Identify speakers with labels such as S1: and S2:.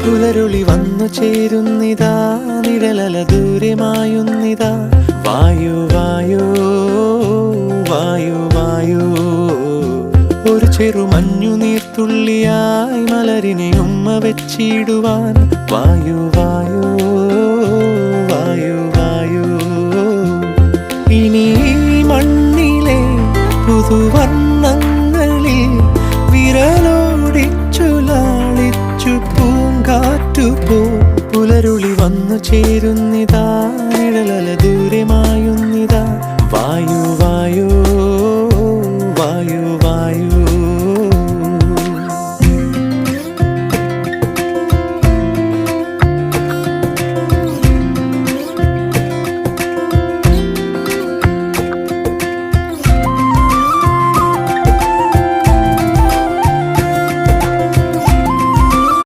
S1: പുലരുളി വന്നു ചേരുന്നിതാ, നിഴലല ദൂരെ മായുന്നിതാ. വായു വായു വായു വായു, ഒരു ചെറു മഞ്ഞു നീർത്തുള്ളിയായി മലരിനെ ഉമ്മ വെച്ചിടുവാൻ. വായു വായു വായു വായു, ഇനി മണ്ണിലെ പുതുവർണ്ണങ്ങളിൽ വിരലോടിച്ചു ലാളിച്ചു പൂങ്കാറ്റുപോ. പുലരുളി വന്നു ചേരുന്നിതാ, നിഴലല